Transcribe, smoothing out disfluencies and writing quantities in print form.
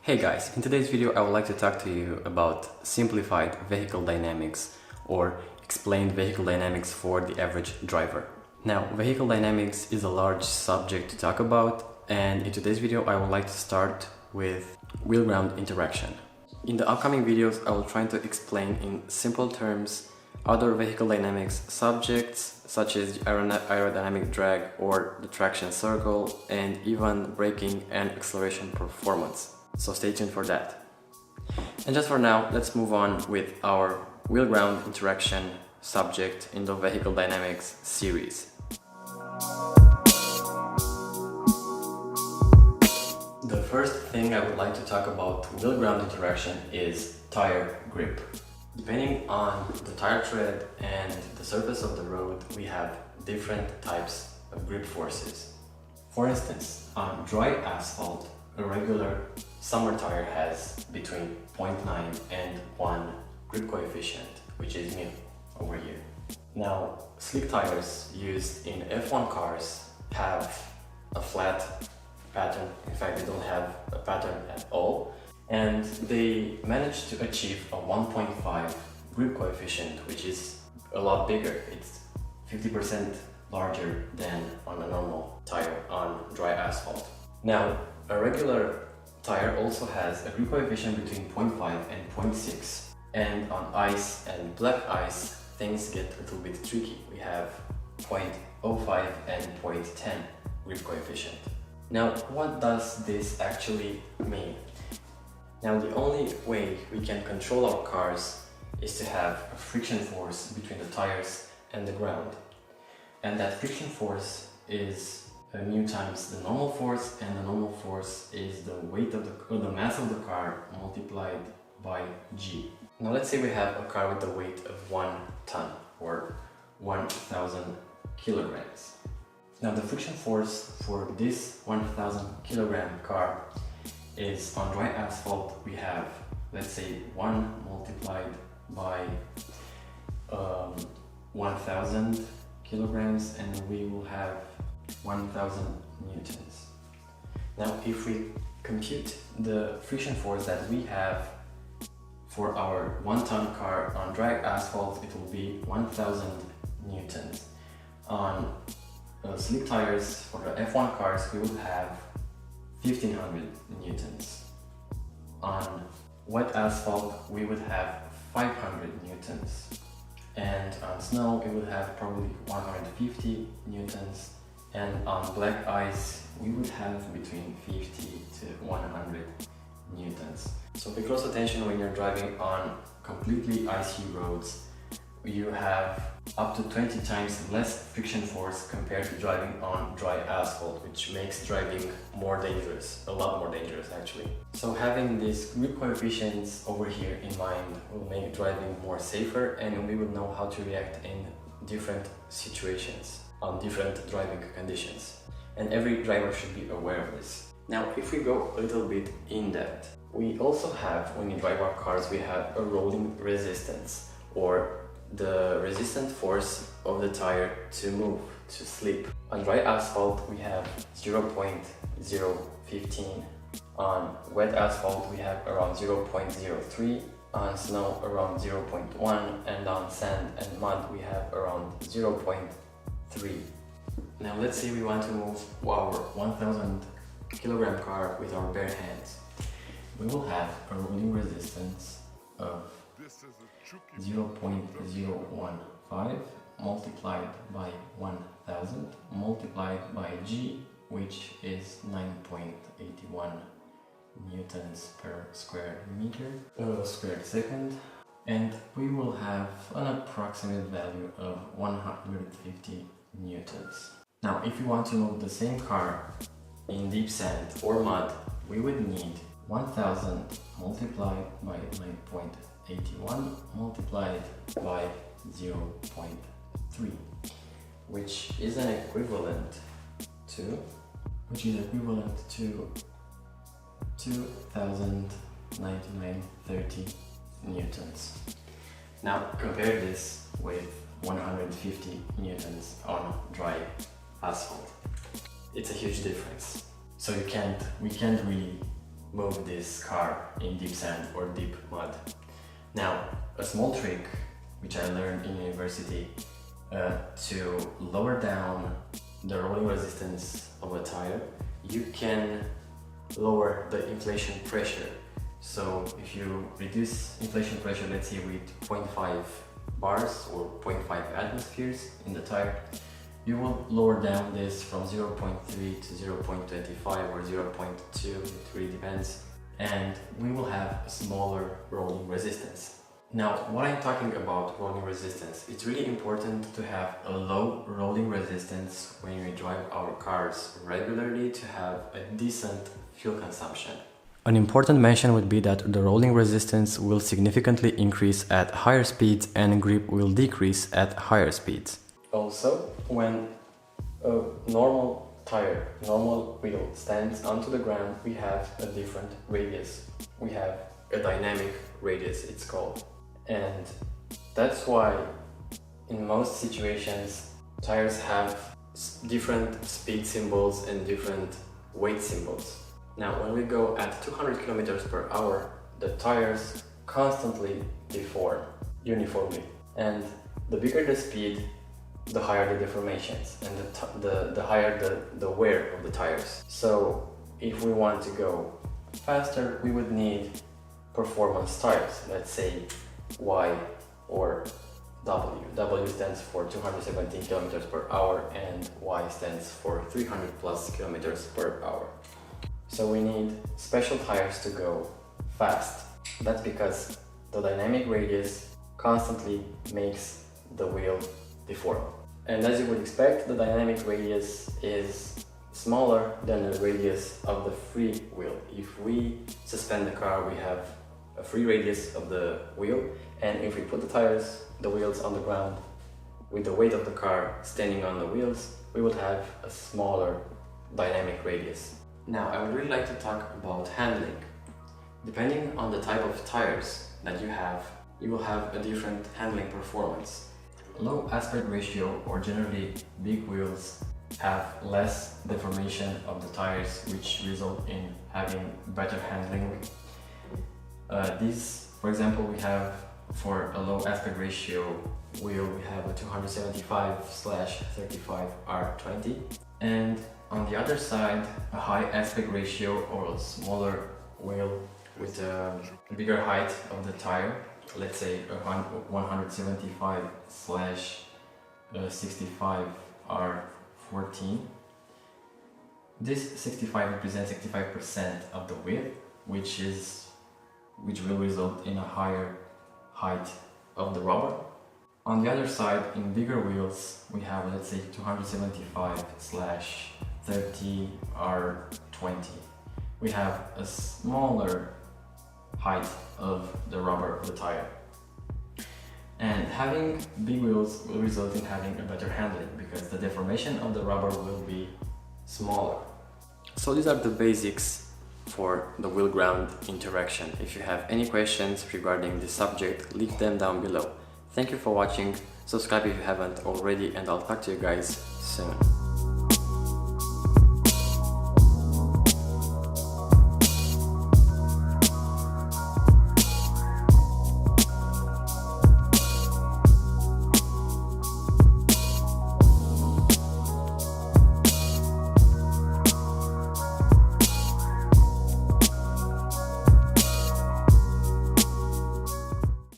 Hey guys, in today's video I would like to talk to you about simplified vehicle dynamics or explained vehicle dynamics for the average driver. Now, vehicle dynamics is a large subject to talk about, and in today's video I would like to start with wheel-ground interaction. In the upcoming videos I will try to explain in simple terms other vehicle dynamics subjects such as aerodynamic drag or the traction circle and even braking and acceleration performance. So stay tuned for that. And just for now, let's move on with our wheel-ground interaction subject in the vehicle dynamics series. The first thing I would like to talk about wheel-ground interaction is tire grip. Depending on the tire tread and the surface of the road, we have different types of grip forces. For instance, on dry asphalt, a regular summer tire has between 0.9 and 1 grip coefficient, which is mu over here. Now, slick tires used in F1 cars have a flat pattern. In fact, they don't have a pattern at all. And they managed to achieve a 1.5 grip coefficient, which is a lot bigger. It's 50% larger than on a normal tire on dry asphalt. Now, a regular tire also has a grip coefficient between 0.5 and 0.6. And on ice and black ice, things get a little bit tricky. We have 0.05 and 0.10 grip coefficient. Now, what does this actually mean? Now, the only way we can control our cars is to have a friction force between the tires and the ground. And that friction force is mu times the normal force, and the normal force is the weight of the mass of the car multiplied by g. Now, let's say we have a car with the weight of 1 ton or 1,000 kilograms. Now, the friction force for this 1,000 kilogram car is on dry asphalt. We have, let's say, 1 multiplied by 1,000 kilograms, and we will have 1,000 newtons. Now, if we compute the friction force that we have for our 1-ton car on dry asphalt, it will be 1,000 newtons. On slick tires for the F1 cars, we will have 1,500 newtons. On wet asphalt, we would have 500 newtons. And on snow, it would have probably 150 newtons. And on black ice, we would have between 50 to 100 newtons. So pay close attention when you're driving on completely icy roads. You have up to 20 times less friction force compared to driving on dry asphalt, which makes driving more dangerous, a lot more dangerous actually. So having these grip coefficients over here in mind will make driving more safer, and we will know how to react in different situations, on different driving conditions. And every driver should be aware of this. Now, if we go a little bit in depth, we also have, when we drive our cars, we have a rolling resistance, or the resistant force of the tire to move, to slip. On dry asphalt, we have 0.015. On wet asphalt, we have around 0.03. On snow, around 0.1. And on sand and mud, we have around 0.3. Now, let's say we want to move our 1,000 kilogram car with our bare hands. We will have a rolling resistance of 0.015 multiplied by 1,000 multiplied by g, which is 9.81 newtons per square second, and we will have an approximate value of 150 newtons. Now, if you want to move the same car in deep sand or mud, we would need 1,000 multiplied by 9.81 multiplied by 0.3, which is equivalent to 2,099.30 newtons. Now, compare this with 150 newtons on dry asphalt. It's a huge difference. So we can't really move this car in deep sand or deep mud. Now, a small trick which I learned in university to lower down the rolling resistance of a tire, you can lower the inflation pressure. So if you reduce inflation pressure, let's say with 0.5 bars or 0.5 atmospheres in the tire, you will lower down this from 0.3 to 0.25 or 0.2, it really depends, and we will have a smaller rolling resistance. Now, what I'm talking about rolling resistance, it's really important to have a low rolling resistance when we drive our cars regularly to have a decent fuel consumption. An important mention would be that the rolling resistance will significantly increase at higher speeds and grip will decrease at higher speeds. Also, when a normal tire, normal wheel stands onto the ground, we have a different radius. We have a dynamic radius, it's called. And that's why in most situations tires have different speed symbols and different weight symbols. Now when we go at 200 kilometers per hour, the tires constantly deform uniformly, and the bigger the speed, the higher the deformations and the higher the wear of the tires. So if we want to go faster, we would need performance tires, let's say Y or W. W stands for 217 kilometers per hour and Y stands for 300 plus kilometers per hour. So we need special tires to go fast. That's because the dynamic radius constantly makes the wheel deform. And as you would expect, the dynamic radius is smaller than the radius of the free wheel. If we suspend the car, we have a free radius of the wheel, and if we put the wheels on the ground with the weight of the car standing on the wheels, we would have a smaller dynamic radius. Now, I would really like to talk about handling. Depending on the type of tires that you will have a different handling performance. Low aspect ratio or generally big wheels have less deformation of the tires, which result in having better handling. For example, we have for a low aspect ratio wheel, we have a 275/35 R20, and on the other side, a high aspect ratio or a smaller wheel with a bigger height of the tire, let's say a 175/65 R14. This 65 represents 65% of the width, which will result in a higher height of the rubber. On the other side, in bigger wheels, we have, let's say, 275/30 R20. We have a smaller height of the rubber of the tire. And having big wheels will result in having a better handling because the deformation of the rubber will be smaller. So these are the basics for the wheel-ground interaction. If you have any questions regarding this subject, leave them down below. Thank you for watching, subscribe if you haven't already, and I'll talk to you guys soon.